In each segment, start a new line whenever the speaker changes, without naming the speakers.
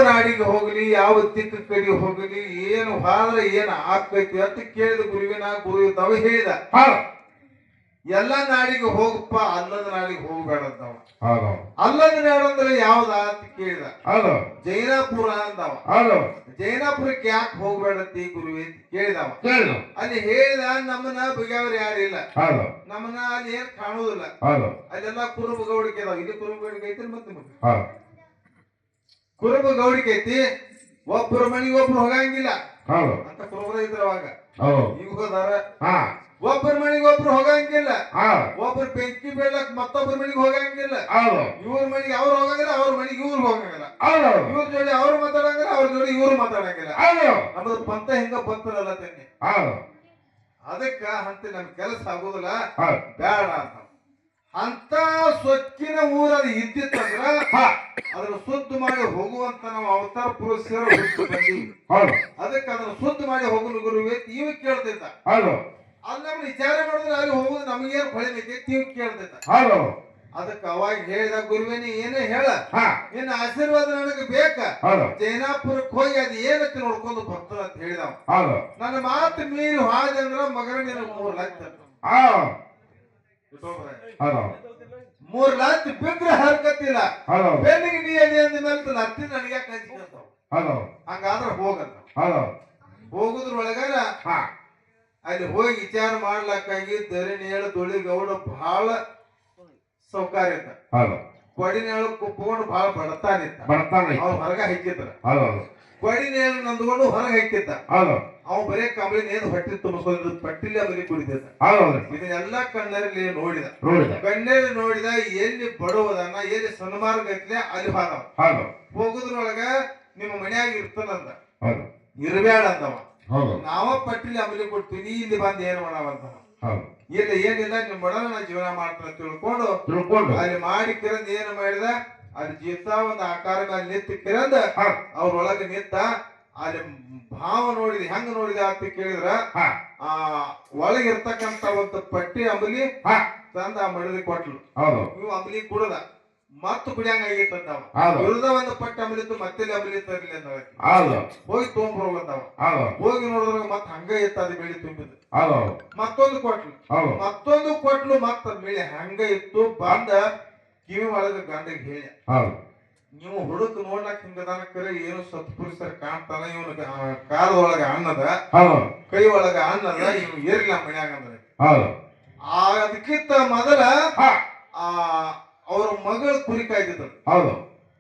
ನಾಡಿಗೆ ಹೋಗ್ಲಿ ಯಾವ ದಿಕ್ಕ ಕಡೆ ಹೋಗ್ಲಿ ಏನು ಹಾದ್ರೆ ಏನ್ ಆಕೈತಿ ಅಂತ ಕೇಳಿದ ಗುರು ಇದ್ದಾವ ಹೇಳಿದ ಎಲ್ಲ ನಾಡಿಗೆ ಹೋಗಪ್ಪ ಅಲ್ಲದ ನಾಡಿಗೆ ಹೋಗ್ಬೇಡ ಅಂತವ. ಅಲ್ಲದ ನಾಡು ಅಂದ್ರೆ ಯಾವ್ದ ಅಂತ ಕೇಳಿದ. ಜೈನಾಪುರ ಅಂದವ. ಜೈನಾಪುರಕ್ಕೆ ಯಾಕೆ ಹೋಗ್ಬೇಡತ್ತಿ ಗುರುವಿ ಅಂತ ಕೇಳಿದವ. ಅಲ್ಲಿ ಹೇಳಿದ ನಮ್ಮನ್ನ ಬಗೆಯವ್ರು ಯಾರಿಲ್ಲ, ನಮ್ಮನ್ನ ಅಲ್ಲಿ ಏನ್ ಕಾಣುದಿಲ್ಲ, ಅಲ್ಲೆಲ್ಲ ಕುರುಬ ಗೌಡಿಕೆ ಅದಾವ. ಇಲ್ಲಿ ಕುರುಬ ಗೌಡಿಕೆ ಐತಿ ಮತ್ತೆ ಕುರುಬ ಗೌಡಿಕೆ ಐತಿ. ಒಬ್ಬರ ಮನೆಗೆ ಒಬ್ರು ಹೋಗಂಗಿಲ್ಲ ಅಂತ ಕುರುಬರ ಇದ್ರ ಅವಾಗ. ಈಗ ಹೋದಾರ ಒಬ್ಬರ ಮನೆಗೆ ಒಬ್ರು ಹೋಗಂಗಿಲ್ಲ, ಒಬ್ರು ಬೆಂಕಿ ಬೀಳಕ್ ಮತ್ತೊಬ್ಬರ ಮನೆಗೆ ಹೋಗಂಗಿಲ್ಲ, ಇವ್ರ ಮನೆಗೆ ಅವ್ರು ಹೋಗಂಗಿಲ್ಲ, ಅವ್ರ ಮನೆಗೆ ಇವ್ರು ಹೋಗಂಗಿಲ್ಲ, ಇವ್ರ ಜೋಡಿ ಅವ್ರು ಮಾತಾಡಂಗಿಲ್ಲ, ಅವ್ರ ಜೋಡಿ ಇವ್ರು ಮಾತಾಡಂಗಿಲ್ಲ. ನಮ್ದು ಪಂಥ ಹಿಂಗ ಬಂತಲ್ಲ ತಂಗಿ. ಅದಕ್ಕ ಅಂತ ನಮ್ ಕೆಲಸ ಆಗುದಿಲ್ಲ, ಬೇಡ ಅಂತ. ಅಂತ ಸೊಕ್ಕಿನ ಊರಲ್ಲಿ ಇದ್ದಿತ್ತಂದ್ರ ಅದನ್ನ ಶುದ್ಧ ಮಾಡಿ ಹೋಗುವಂತ ನಾವು ಅವತಾರ ಪುರುಷರು ಹುಟ್ಟು ಬಂದೀವಿ. ಅದಕ್ಕೆ ಅದನ್ನ ಶುದ್ಧ ಮಾಡಿ ಹೋಗಲು ಗುರುವೇ ಇವ ಕೇಳ್ತೈತ. ಅಲ್ಲಿ ನಮ್ಗೆ ವಿಚಾರ ಮಾಡಿದ್ರೆ ಅಲ್ಲಿ ಹೋಗುದು ನಮಗೇನು ಹೊಳಿಬೇಕೈತಿ ಇವ್ ಕೇಳ್ತೈತ. ಅದಕ್ಕೆ ಅವಾಗ ಹೇಳಿದ ಗುರುವೇನಿ ಏನೇ ಹೇಳ, ನಿನ್ನ ಆಶೀರ್ವಾದ ನನಗೆ ಬೇಕ, ಜೈನಾಪುರಕ್ಕೆ ಹೋಗಿ ಅದ್ ಏನಕ್ಕೆ ನೋಡ್ಕೊಂಡು ಬರ್ತದ ಅಂತ ಹೇಳಿದವ. ನನ್ನ ಮಾತು ಮೀರಿ ಹಾಜ ಅಂದ್ರ ಮಗನ ನಿನಗೆ 3 ಲಕ್ಷ 3 ಲಕ್ಷ ಬಿದ್ರೆ ಹರ್ಕತ್ತಿಲ್ಲ. ಬೆನ್ನಿಗೆ ನೀ ಅದೇ ಅಂದ ಮೇಲೆ ಲತ್ತಿ ನನಗೆ ಯಾಕೆ ಹಂಚಿಕಂತಾವ. ಹಂಗಾದ್ರ ಹೋಗಂತ. ಹೋಗುದ್ರೊಳಗಾರ ಅಲ್ಲಿ ಹೋಗಿ ವಿಚಾರ ಮಾಡ್ಲಕ್ಕಾಗಿ ದರಿನೇಳು ದುಳಿಗೌಡ ಬಹಳ ಸೌಕರ್ಯ ಇತ್ತ. ಕೊಡಿನೇಳು ಕುಪ್ಪಕೊಂಡು ಬಹಳ ಬಡತಾನಿತ್ತ. ಅವ್ರು ಹೊರಗ ಹಾಕಿದ್ರ. ಕೊಡಿನೇಳು ನಂದ್ಕೊಂಡು ಹೊರಗೆ ಹಾಕಿದ್ದ. ಅವ್ ಬರೇ ಕಂಬಳಿ ನೇದು ಹೊಟ್ಟಿ ತುಂಬಿಸೋದು ಪಟ್ಟಿಲಿ ಬರೀ ಕುಡಿತಿದ್ದ. ಇದನ್ನೆಲ್ಲ ಕಣ್ಣರಲ್ಲಿ ನೋಡಿದ. ಕಣ್ಣಲ್ಲಿ ನೋಡಿದ ಎಲ್ಲಿ ಬಡವದನ್ನ ಎಲ್ಲಿ ಸನ್ಮಾರ್ಗತ್ಲೆ ಅಲ್ಲಿ ಹೋದವ. ಹೋಗುದ್ರೊಳಗ ನಿಮ್ಮ ಮನ್ಯಾಗ ಇರ್ತಾನಂದ, ಇರ್ಬೇಡ ಅಂದವ. ನಾವ ಪಟ್ಟಿಲಿ ಅಂಬಲಿ ಕೊಡ್ತೀವಿ, ಇಲ್ಲಿ ಬಂದ್ ಏನ್ ಮಾಡವಂತವ. ಇಲ್ಲ ಏನಿಲ್ಲ ನಿಮ್ ಬಡವ ನಾ ಜೀವನ ಮಾಡ್ತಾನ ತಿಳ್ಕೊಂಡು ಅಲ್ಲಿ ಮಾಡಿ ಕಿರಂದ್ ಏನ್ ಮಾಡಿದ, ಅಲ್ಲಿ ಜೀತ ಒಂದ್ ಆಕಾರ ಮೇಲೆ ನಿಂತು ಕಿರಂದ ಅವ್ರೊಳಗೆ ನಿಂತ. ಅಲ್ಲಿ ಭಾವ ನೋಡಿದ, ಹೆಂಗ ನೋಡಿದ ಅಂತ ಕೇಳಿದ್ರ ಒಳಗಿರ್ತಕ್ಕಂತ ಒಂದು ಪಟ್ಟಿ ಅಂಬಲಿ ತಂದ ಆ ಮಡದಿ ಕೊಟ್ಲು. ಇವ್ ಅಂಬಲಿ ಕುಡದ ಮತ್ತ ಕುಡಿಯಂಗ ಆಗಿತ್ತಂದವ. ಇರುದ ಒಂದು ಪಟ್ಟಿ ಅಂಬಲಿತ್ತು, ಮತ್ತೆ ಅಂಬಲಿ ತರ್ಲಿ ಅಂದವ. ಹೋಗಿ ತೊಗೊಂಡ್ಬರೋಗಂದವ. ಹೋಗಿ ನೋಡಿದ್ರ ಮತ್ ಹಂಗ ಇತ್ತ ಅದು ಬೆಳಿ ತುಂಬಿದ್. ಮತ್ತೊಂದು ಕೊಟ್ಲು ಮತ್ತ ಬೆಳಿ ಹಂಗ ಇತ್ತು. ಬಂದ ಕಿವಿ ಒಳಗ ಗಂಡಗೆ ಹೇಳ, ನೀವು ಹುಡುಕ್ ನೋಡ್ಲಕ್ ಹಿಂಗದಾನ ಕರೆ ಏನು ಸತ್ಪುರುಷರ ಕಾಣ್ತಾನ, ಇವನು ಕಾಲದೊಳಗ ಅನ್ನದ, ಕೈ ಒಳಗ ಅನ್ನದ, ಇವ್ ಏರ್ಲಿಲ್ಲ ಮನ್ಯಾಗ ಅಂದ್ರೆ. ಅದಕ್ಕಿಂತ ಮೊದಲ ಅವ್ರ ಮಗಳ ಕುರಿ ಕಾಯ್ತಿದ್ರು.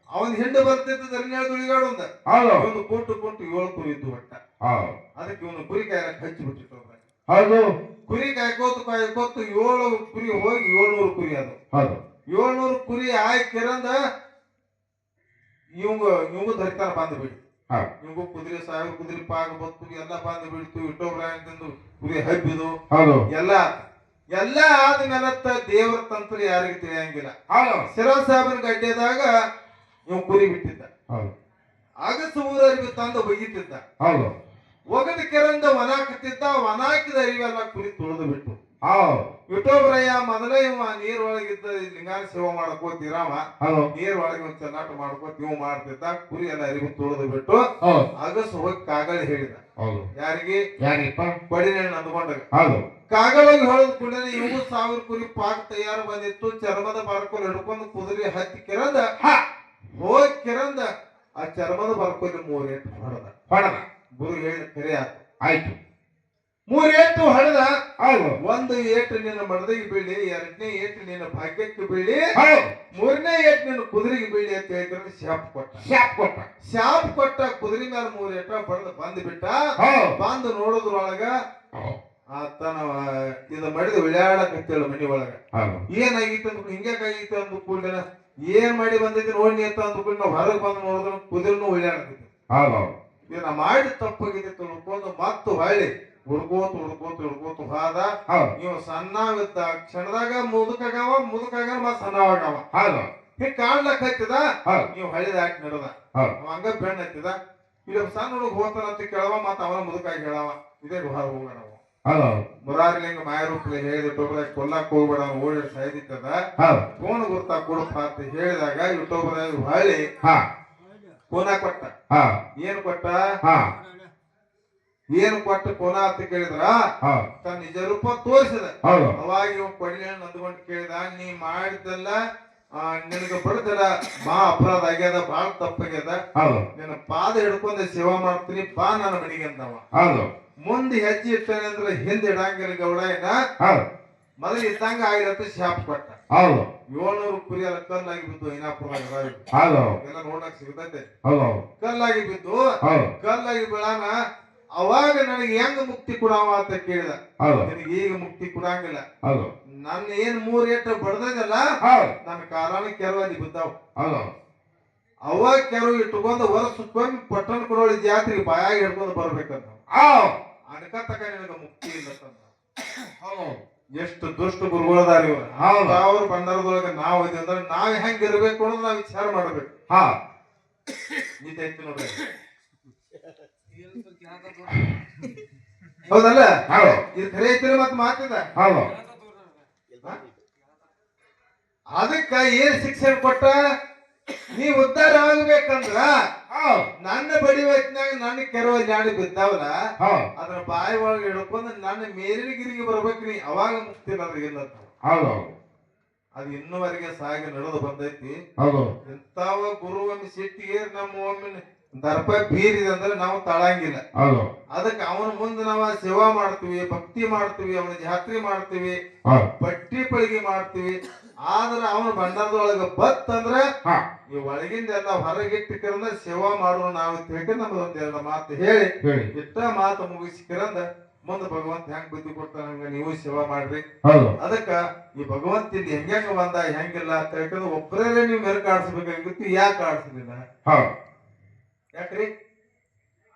ಅವನ್ ಹಿಂಡು ಬರ್ತಿದ್ದ ದರಿನೇಳು ದುಳಿಗಾಡು ಒಂದ. ಒಂದು ಕೊಟ್ಟು 7 ಕುರಿ ಇದ್ದು ಒಟ್ಟ. ಅದಕ್ಕೆ ಇವನು ಕುರಿ ಕಾಯಕ್ ಹಚ್ಚಿ ಬಿಟ್ಟಿತ್ತು. ಕುರಿ ಕಾಯ್ಕೋತ 7 ಕುರಿ ಹೋಗಿ 700 ಕುರಿ ಅದು. 700 ಕುರಿ ಆಯ್ಕಿರಂದ ಇವಂಗ ಧರಿತಾನ ಬಂದು ಬಿಡಿ. ಇವಂಗು ಕುದುರೆ 1000 ಕುದುರೆ ಪಾಗ ಬತ್ತು ಎಲ್ಲ ಬಂದು ಬಿಡ್ತು. ಇಟ್ಟೊಬ್ರು ಕುರಿ ಹಬ್ಬಿದು ಎಲ್ಲ ಆದ್ಮೇಲತ್ತ ದೇವರ ತಂತ್ರ ಯಾರಿಗೆ ತಿಳಿಯಂಗಿಲ್ಲ. ಸಿರಾಜ್ ಸಾಹೇಬನ ಗಡ್ಡೆದಾಗ ಇವ್ ಕುರಿ ಬಿಟ್ಟಿದ್ದ. ಅಗಸ ಊರರಿಗೆ ತಂದು ಒಗಿತಿದ್ದ. ಒಗದ ಕೆರಂದ ವನಾಕತ್ತಿದ್ದ. ವನಾಕಿದ ಅರಿವೆಲ್ಲ ಕುರಿ ತುಳಿದು ಬಿಟ್ಟು. ವಿಠೋಬ್ರಯ್ಯ ಮೊದಲೇ ಇವ ನೀರೊಳಗಿದ್ದ ಲಿಂಗಾನ ಸೇವೆ ಮಾಡ್ಕೋತ ಇರಾಮ ನೀರೊಳಗೆ ಒಂದ್ ಚಲ್ಲಾಟ ಮಾಡ್ಕೋತ ಇವ್ ಮಾಡ್ತಿದ್ದ. ಕುರಿ ಎಲ್ಲ ಅರಿವು ತುಳಿದು ಬಿಟ್ಟು ಅಗಸ ಹೋಗಿ ಕಾಗಳಿ ಹೇಳಿದ. ಯಾರಿಗೆ? ಕೊಡಿನೇಳು ನಂದ್ಕೊಂಡಾಗ ಕಾಗಳೋಗಿ ಹೇಳದ್ ಕೂಡ ಇವು 1000 ಕುರಿ ಪಾಕ್ ತಯಾರು ಬಂದಿತ್ತು. ಚರ್ಮದ ಬರ್ಕೋಲ್ ಹಿಡ್ಕೊಂಡು ಕುದುರೆ ಹತ್ತಿ ಕಿರಂದ ಹೋಗಿ ಕಿರಂದ ಆ ಚರ್ಮದ ಬರ್ಕೋಲಿ 3 ಏಟು ಹೊಡೆದ. ಗುರು ಹೇಳಿ ಕರೆ ಆಯ್ತು. 3 ಏಟು ಹೊಡೆದ. 1 ಏಟು ನಿನ್ನ ಮಡದಿಗೆ ಬೀಳಿ, 2ನೇ ಏಟು ನಿನ್ನ ಭಾಗ್ಯಕ್ಕೆ ಬೀಳಿ, 3ನೇ ಏಟು ನಿನ್ನ ಕುದುರೆಗೆ ಬೀಳಿ ಅಂತ ಹೇಳಿದ್ರೆ ಶಾಪ್ ಕೊಟ್ಟ. ಕುದುರೆ ಮೇಲೆ 3 ಏಟ ಬಡದ ಬಂದ್ ಬಿಟ್ಟ. ಬಂದು ನೋಡೋದ್ರೊಳಗ ಆತನ ಇದು ಮಡಿದ ವಿಳ್ಯಾಡಕತ್ತೇಳು ಮನಿ ಒಳಗ. ಏನಾಗಿತ್ತು ಅಂದ್ ಹಿಂಗ್ಯಾಕಾಗಿತ್ತು ಅಂದ್ ಕೂಡ ಏನ್ ಮಾಡಿ ಬಂದಿದ್ದಿ ನೋಡಿ ಅಂತ ಅಂದ್ಕೊಂಡು ನಾವು ಹೊರಗೆ ಬಂದು ನೋಡಿದ್ರೆ ಕುದುರೆನೂ ವಿಳ್ಯಾಡಕತ್ತಿ. ಇದನ್ನ ಮಾಡಿ ತಪ್ಪಾಗಿದೆ ತಿಳ್ಕೊಂಡು ಮತ್ತ ಹೊಳ್ಳಿ ಹುಡ್ಕೋತ ಹೋದ. ಇವ್ ಸಣ್ಣವಿದ್ದ ಕ್ಷಣದಾಗ ಮುದುಕಾಗವ ಮತ್ ಸಣ್ಣವಾಗವ. ಹಿಂಗ್ ಕಾಣ್ಲಕ್ ಹತ್ತಿದ. ನೀವು ಹಳ್ಳಿದ ಹಾಕಿ ನಡೆದ ಹಂಗ ಬೆಣ್ಣ ಹತ್ತಿದ. ಇಲ್ಲ ಸಣ್ಣ ಹುಡುಗ ಹೋತಾನ ಅಂತ ಕೇಳವ, ಮತ್ ಅವನ ಮುದುಕಾಗಿ ಹೇಳವ. ಇದೇ ಹೊರ ಹೋಗೋಣ. ಮುರಾರಿಲಿಂಗ ಮಾಯರೂಪಲೆ ಹೇಳಿದ ಕೊಲ್ಲಕ್ ಹೋಗ್ಬೇಡ, ಅವ್ನು ಓಡಿ ಸಾಯ್ದಿತ್ತದ ಫೋನ್ ಗುರ್ತಾ ಕೊಡಪ್ಪ ಅಂತ ಹೇಳಿದಾಗ ಯುಟೋಬರಾಗಿ ಹೊಳ್ಳಿ ಕೋನ ಕೊಟ್ಟ. ಏನ್ ಕೊಟ್ಟ? ಏನ್ ಕೊಟ್ಟ ಕೋನ ಅಂತ ಕೇಳಿದ್ರ ತನ್ನ ನಿಜ ರೂಪ ತೋರಿಸಿದ. ಅವಾಗ ಇವ್ ಕೊಡ್ಲಿ ನಂದ್ಕೊಂಡು ಕೇಳಿದ, ನೀ ಮಾಡಿದ್ದೆಲ್ಲ ನಿನಗ ಬಡದಲ್ಲ ಬಾ ಅಪರಾಧ ಆಗ್ಯದ, ಬಾಳ ತಪ್ಪಾಗ್ಯದ, ನಿನ್ನ ಪಾದ ಹಿಡ್ಕೊಂಡ ಸೇವಾ ಮಾಡ್ತೀನಿ ಬಾ ನನ್ನ ಮನೆಗೆ ಅಂತವ. ಮುಂದೆ ಹೆಜ್ಜೆ ಇಟ್ಟೇನೆ ಅಂದ್ರೆ ಹಿಂದೆ ಇಡಂಗಿಲ್ಲ ಗೌಡ. ಮೊದಲು ಇದ್ದಂಗ ಆಗಿರತ್ತ ಶಾಪ್ ಕೊಟ್ಟ. 700 ಕುರಿ ಎಲ್ಲ ಕಲ್ಲಾಗಿ ಬಿದ್ದು ಐನಾಪುರದಾಗ ಎಲ್ಲ ನೋಡಕ್ ಸಿಗತೈತೆ. ಕಲ್ಲಾಗಿ ಬಿದ್ದು ಕಲ್ಲಾಗಿ ಬೀಳಾನ. ಅವಾಗ ನನಗೆ ಹೆಂಗ ಮುಕ್ತಿ ಕೊಡಾವ ಅಂತ ಕೇಳಿದ. ನಿನಗೆ ಈಗ ಮುಕ್ತಿ ಕೊಡಂಗಿಲ್ಲ, ನನ್ನ ಏನ್ 3 ಏಟು ಬಡ್ದಲ್ಲ ನನ್ನ ಕಾಲಾನ ಕೆರವಲ್ಲಿ ಬಿದ್ದಾವ್. ಅವಾಗ ಕೆರವು ಇಟ್ಟುಕೊಂಡು ವರ್ಷಕ್ಕೊಮ್ಮೆ ಪಟ್ಟಣ ಕೊಡೋಳಿ ಜಾತ್ರೆಗೆ ಬಾಯಾಗಿ ಹಿಡ್ಕೊಂಡು ಬರ್ಬೇಕಂತ. ಅನ್ಕತಕ ನಿನಗ ಮುಕ್ತಿ ಇಲ್ಲ. ಎಷ್ಟು ದುಷ್ಟ ಗುರುಗಳದಾರ ಇವ್ರು. ಅವ್ರ ಬಂಡಾರದೊಳಗ ನಾವ್ ಇದೀವಿ ಅಂದ್ರೆ ನಾವ್ ಹೆಂಗ್ ಇರ್ಬೇಕು ಅನ್ನೋದು ನಾವ್ ವಿಚಾರ ಮಾಡ್ಬೇಕು. ನಿಂತೈತಿ ನೋಡ್ರಿ, ಹೌದಲ್ಲ? ಇದು ಖರೆ ಐತಿಲ್ಲ ಮತ್ ಮಾತಿದ. ಅದಕ್ಕ ಏನ್ ಶಿಕ್ಷಣ ಕೊಟ್ಟ? ನೀ ಉದ್ಧಾರ ಆಗ್ಬೇಕಂದ್ರ ನನ್ನ ಬಡಿ ವಯಸ್ಸಿನಾಗ ನನ್ನ ಕೆರವಲ್ಲಿ ನಾಡಿ ಬಿದ್ದಾವಲ್ಲ ಅದ್ರ ಬಾಯಿ ಒಳಗೆ ಹಿಡ್ಕೊಂಡು ನನ್ನ ಮೇಲಿನ ಗಿರಿಗೆ ಬರ್ಬೇಕ್ರಿ, ಅವಾಗ ಮುಕ್ತಿ ಇಲ್ಲ. ಅದು ಇನ್ನುವರೆಗೆ ಸಾಗಿ ನಡೆದು ಬಂದೈತಿ. ಇಂತಾವ ಗುರು ಒಮ್ಮೆ ಸಿಟ್ಟಿಗೆ ನಮ್ಮ ಒಮ್ಮೆ ದರ್ಪ ಬೀರಿದೆ ಅಂದ್ರೆ ನಾವು ತಾಳಂಗಿಲ್ಲ. ಅದಕ್ಕೆ ಅವನ ಮುಂದೆ ನಾವು ಸೇವಾ ಮಾಡ್ತೀವಿ, ಭಕ್ತಿ ಮಾಡ್ತೀವಿ, ಅವನ ಜಾತ್ರೆ ಮಾಡ್ತೀವಿ, ಪಟ್ಟಿ ಪಳಿಗೆ ಮಾಡ್ತೀವಿ. ಆದ್ರ ಅವನ ಭಂಡಾರದೊಳಗ ಬತ್ತಂದ್ರ ಈ ಒಳಗಿಂದ ಎಲ್ಲ ಹೊರಗಿಟ್ಟಿಕರಂದ ಸೇವಾ ಮಾಡುವ ನಾವು ತಿಳ್ಕೊಂಡು ನಮ್ದೊಂದ್ 2 ಮಾತು ಹೇಳಿ ಇಷ್ಟ ಮಾತು ಮುಗಿಸಿಕರಂದ ಮುಂದೆ ಭಗವಂತ ಹೆಂಗ್ ಬುದ್ಧಿ ಕೊಡ್ತಾನ ಹಂಗ ನೀವು ಸೇವಾ ಮಾಡ್ರಿ. ಅದಕ್ಕ ಈ ಭಗವಂತ ಇಲ್ಲಿ ಹೆಂಗ ಬಂದ ಹೆಂಗಿಲ್ಲ ಅಂತ ಹೇಳ್ಕೊಂಡು ಒಬ್ಬರೇ ನೀವು ಮೆರಕು ಆಡ್ಸ್ಬೇಕಾಗಿತ್ತು. ಯಾಕೆ ಆಡ್ಸಲಿಲ್ಲ? ಯಾಕ್ರಿ?